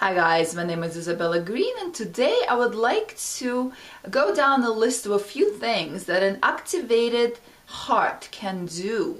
Hi guys, my name is Isabella Greene, and today I would like to go down the list of a few things that an activated heart can do.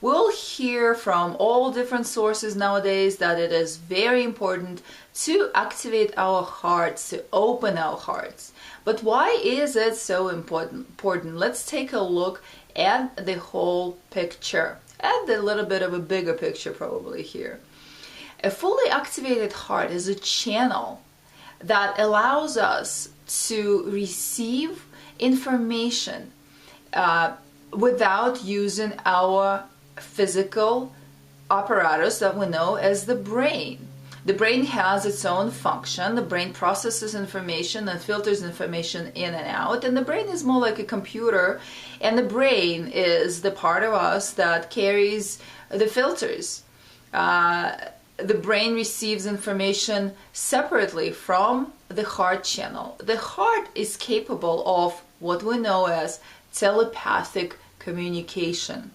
We'll hear from all different sources nowadays that it is very important to activate our hearts, to open our hearts. But why is it so important? Let's take a look at the whole picture, at the little bit of a bigger picture probably here. A fully activated heart is a channel that allows us to receive information without using our physical apparatus that we know as the brain. The brain has its own function. The brain processes information and filters information in and out, and the brain is more like a computer, and the brain is the part of us that carries the filters. The brain receives information separately from the heart channel. The heart is capable of what we know as telepathic communication.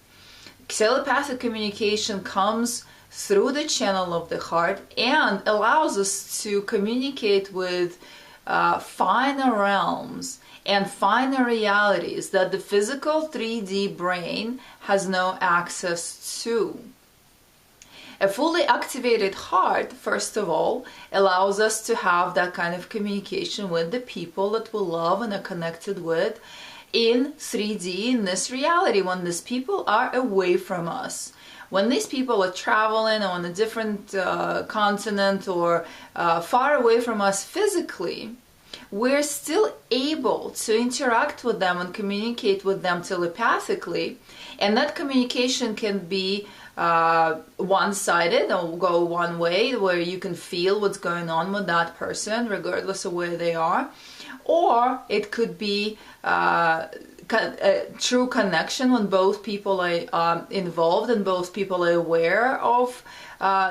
Telepathic communication comes through the channel of the heart and allows us to communicate with finer realms and finer realities that the physical 3D brain has no access to. A fully activated heart, first of all, allows us to have that kind of communication with the people that we love and are connected with in 3D, in this reality, when these people are away from us. When these people are traveling on a different continent or far away from us physically, we're still able to interact with them and communicate with them telepathically, and that communication can be one-sided or go one way, where you can feel what's going on with that person regardless of where they are, or it could be a true connection when both people are involved and both people are aware of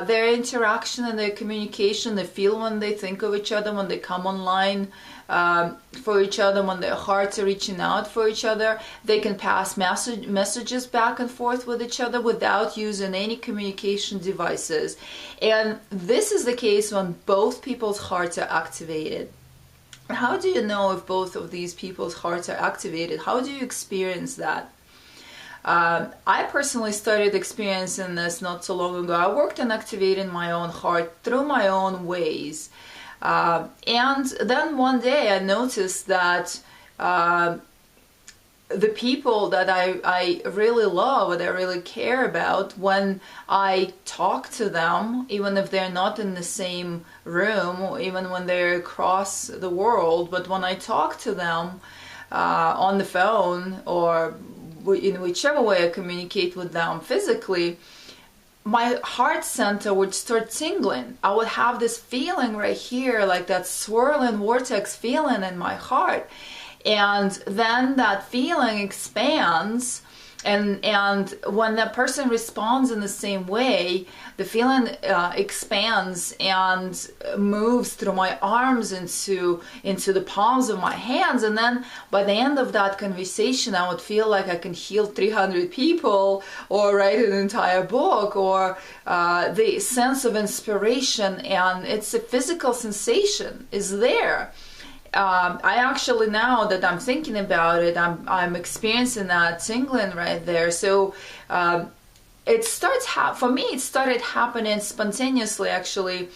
their interaction and their communication. They feel when they think of each other, when they come online for each other, when their hearts are reaching out for each other. They can pass messages back and forth with each other without using any communication devices. And this is the case when both people's hearts are activated. How do you know if both of these people's hearts are activated? How do you experience that? I personally started experiencing this not so long ago. I worked on activating my own heart through my own ways. And then one day I noticed that the people that I really love, that I really care about, when I talk to them, even if they're not in the same room, or even when they're across the world, but when I talk to them on the phone or in whichever way I communicate with them physically, my heart center would start tingling. I would have this feeling right here, like that swirling vortex feeling in my heart. And then that feeling expands, and when that person responds in the same way, the feeling expands and moves through my arms into the palms of my hands. And then by the end of that conversation, I would feel like I can heal 300 people or write an entire book, or the sense of inspiration, and it's a physical sensation is there. I actually, now that I'm thinking about it, I'm experiencing that tingling right there. So it starts for me. It started happening spontaneously, actually,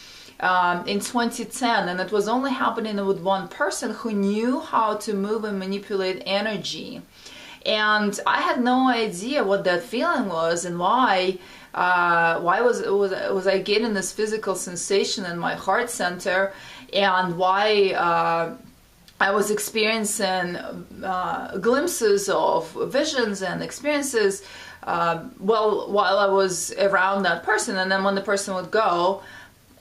in 2010, and it was only happening with one person who knew how to move and manipulate energy. And I had no idea what that feeling was and why was I getting this physical sensation in my heart center, and why I was experiencing glimpses of visions and experiences while I was around that person. And then when the person would go,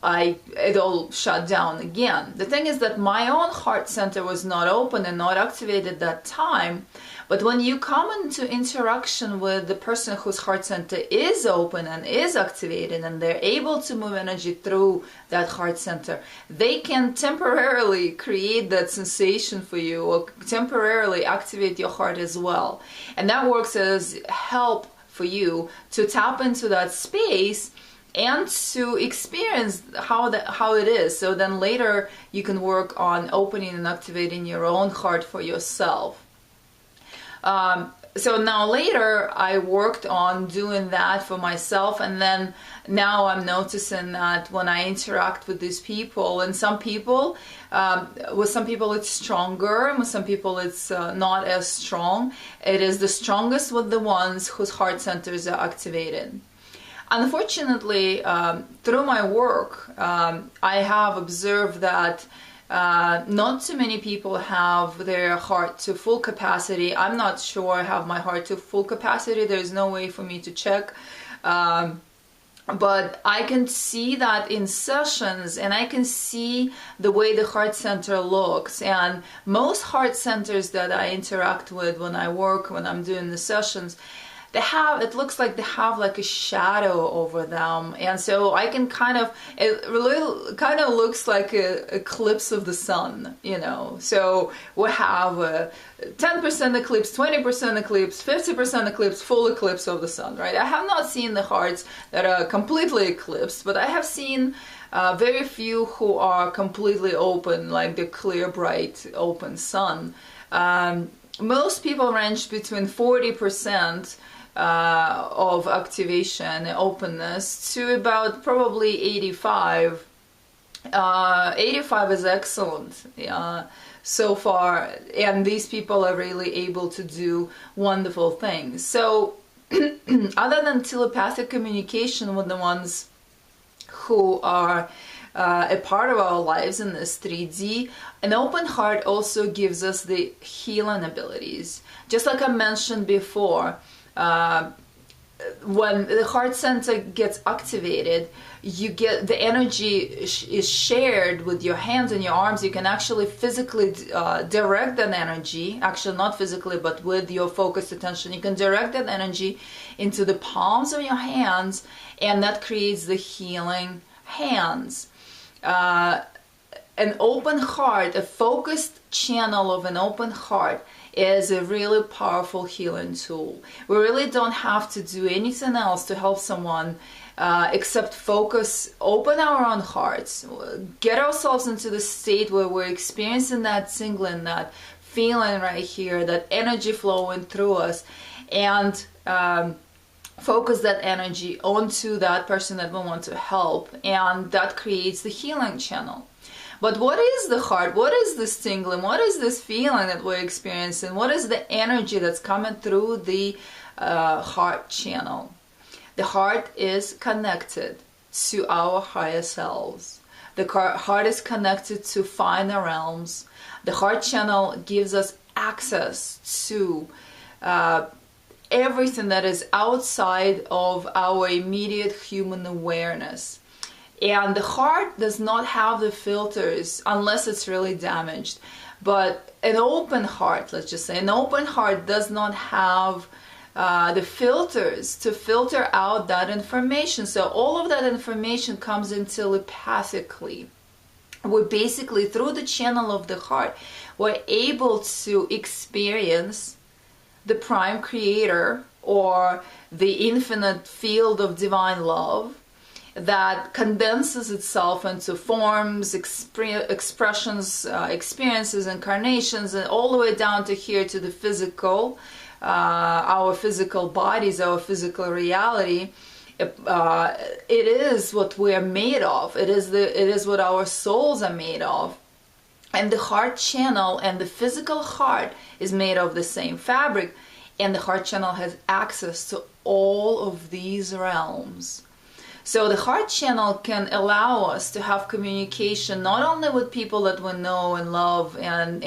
it all shut down again. The thing is that my own heart center was not open and not activated at that time. But when you come into interaction with the person whose heart center is open and is activated, and they're able to move energy through that heart center, they can temporarily create that sensation for you, or temporarily activate your heart as well. And that works as help for you to tap into that space and to experience how it is. So then later you can work on opening and activating your own heart for yourself. So now later I worked on doing that for myself, and then now I'm noticing that when I interact with these people, and some people, with some people it's stronger, and with some people it's not as strong. It is the strongest with the ones whose heart centers are activated. Unfortunately, through my work, I have observed that not too many people have their heart to full capacity. I'm not sure I have my heart to full capacity. There's no way for me to check. But I can see that in sessions, and I can see the way the heart center looks. And most heart centers that I interact with when I work, when I'm doing the sessions, it looks like they have like a shadow over them, and so I can it really kind of looks like an eclipse of the sun, you know. So we have a 10% eclipse, 20% eclipse, 50% eclipse, full eclipse of the sun, right? I have not seen the hearts that are completely eclipsed, but I have seen very few who are completely open, like the clear, bright, open sun. Most people range between 40% of activation, openness, to about probably 85. 85 is excellent so far, and these people are really able to do wonderful things. So other than telepathic communication with the ones who are a part of our lives in this 3D, an open heart also gives us the healing abilities. Just like I mentioned before, when the heart center gets activated, you get the energy is shared with your hands and your arms. You can actually physically direct that energy, actually not physically, but with your focused attention, you can direct that energy into the palms of your hands, and that creates the healing hands. An open heart, a focused channel of an open heart, is a really powerful healing tool. We really don't have to do anything else to help someone except focus, open our own hearts, get ourselves into the state where we're experiencing that tingling, that feeling right here, that energy flowing through us, and focus that energy onto that person that we want to help, and that creates the healing channel. But what is the heart? What is this tingling? What is this feeling that we're experiencing? What is the energy that's coming through the heart channel? The heart is connected to our higher selves. The heart is connected to finer realms. The heart channel gives us access to everything that is outside of our immediate human awareness. And the heart does not have the filters unless it's really damaged. But an open heart, let's just say, an open heart does not have the filters to filter out that information. So all of that information comes in telepathically. We're basically, through the channel of the heart, we're able to experience the prime creator, or the infinite field of divine love, that condenses itself into forms, expressions, experiences, incarnations, and all the way down to here, to the physical, our physical bodies, our physical reality. It is what we are made of. It is what our souls are made of. And the heart channel and the physical heart is made of the same fabric, and the heart channel has access to all of these realms. So the heart channel can allow us to have communication not only with people that we know and love and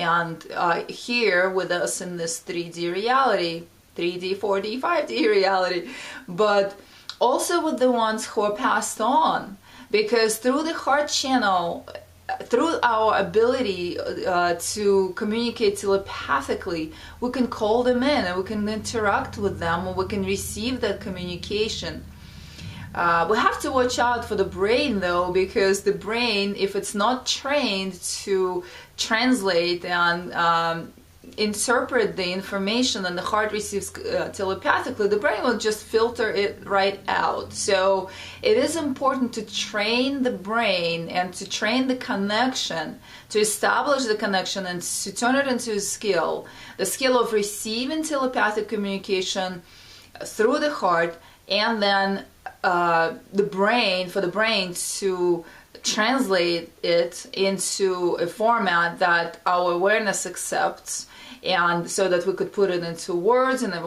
here with us in this 3D reality, 3D, 4D, 5D reality, but also with the ones who are passed on. Because through the heart channel, through our ability to communicate telepathically, we can call them in and we can interact with them, or we can receive that communication. We have to watch out for the brain though, because the brain, if it's not trained to translate and interpret the information and the heart receives telepathically, the brain will just filter it right out. So it is important to train the brain and to train the connection, to establish the connection and to turn it into a skill. The skill of receiving telepathic communication through the heart, and then for the brain to translate it into a format that our awareness accepts, and so that we could put it into words, and then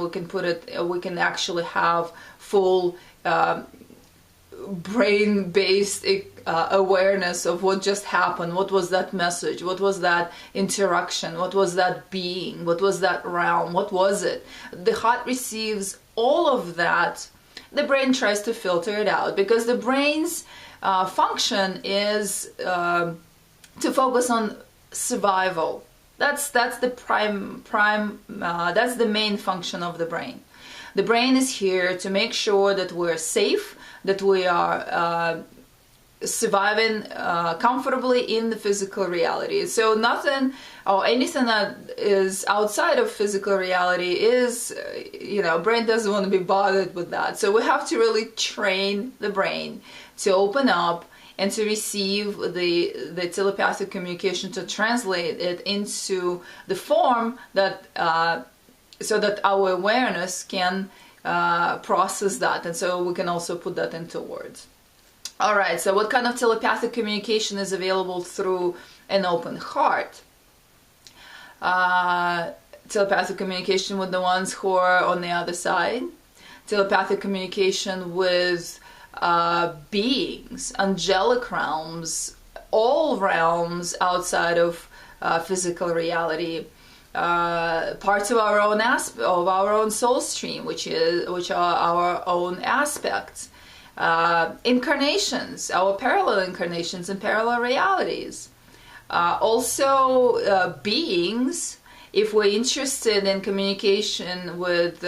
we can actually have full brain-based awareness of what just happened. What was that message? What was that interaction? What was that being? What was that realm? What was it? The heart receives all of that. The brain tries to filter it out, because the brain's function is to focus on survival. That's the that's the main function of the brain. The brain is here to make sure that we're safe, that we are surviving comfortably in the physical reality. So nothing or anything that is outside of physical reality is, brain doesn't want to be bothered with that. So we have to really train the brain to open up and to receive the telepathic communication, to translate it into the form that so that our awareness can process that, and so we can also put that into words. All right, so what kind of telepathic communication is available through an open heart? Telepathic communication with the ones who are on the other side. Telepathic communication with beings, angelic realms, all realms outside of physical reality. Parts of our own soul stream, which are our own aspects. Incarnations, our parallel incarnations and parallel realities. Also beings, if we're interested in communication with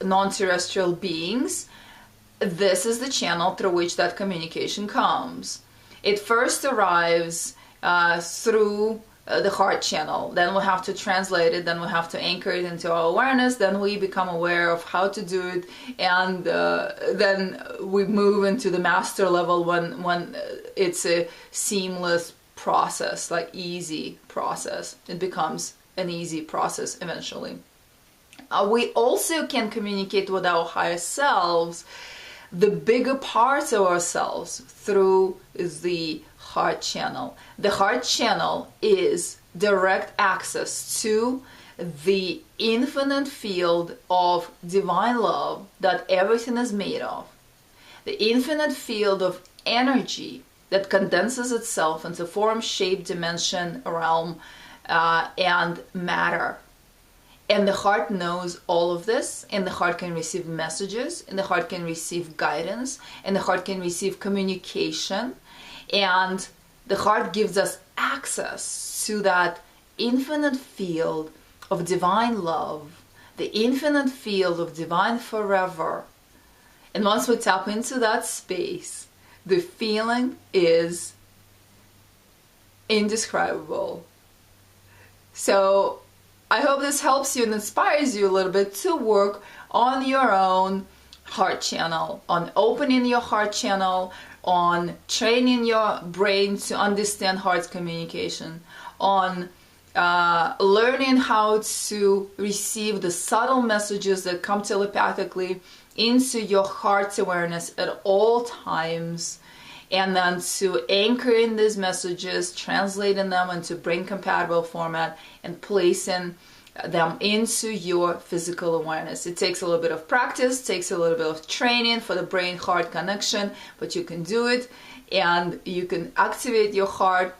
non-terrestrial beings, this is the channel through which that communication comes. It first arrives through the heart channel, then we have to translate it, then we have to anchor it into our awareness, then we become aware of how to do it, and then we move into the master level when it's a seamless process, like easy process. It becomes an easy process eventually. We also can communicate with our higher selves, the bigger parts of ourselves, through the heart channel. The heart channel is direct access to the infinite field of divine love that everything is made of. The infinite field of energy that condenses itself into form, shape, dimension, realm, and matter. And the heart knows all of this, and the heart can receive messages, and the heart can receive guidance, and the heart can receive communication, and the heart gives us access to that infinite field of divine love, the infinite field of divine forever. And once we tap into that space, the feeling is indescribable. So I hope this helps you and inspires you a little bit to work on your own heart channel, on opening your heart channel, on training your brain to understand heart communication, on learning how to receive the subtle messages that come telepathically into your heart's awareness at all times, and then to anchor in these messages, translating them into brain compatible format, and placing them into your physical awareness. It takes a little bit of practice, takes a little bit of training for the brain-heart connection, but you can do it, and you can activate your heart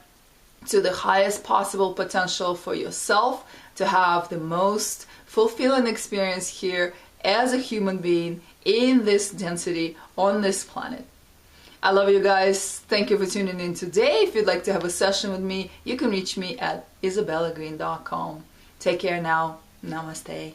to the highest possible potential for yourself to have the most fulfilling experience here as a human being in this density on this planet. I love you guys. Thank you for tuning in today. If you'd like to have a session with me, you can reach me at isabellagreene.com. Take care now. Namaste.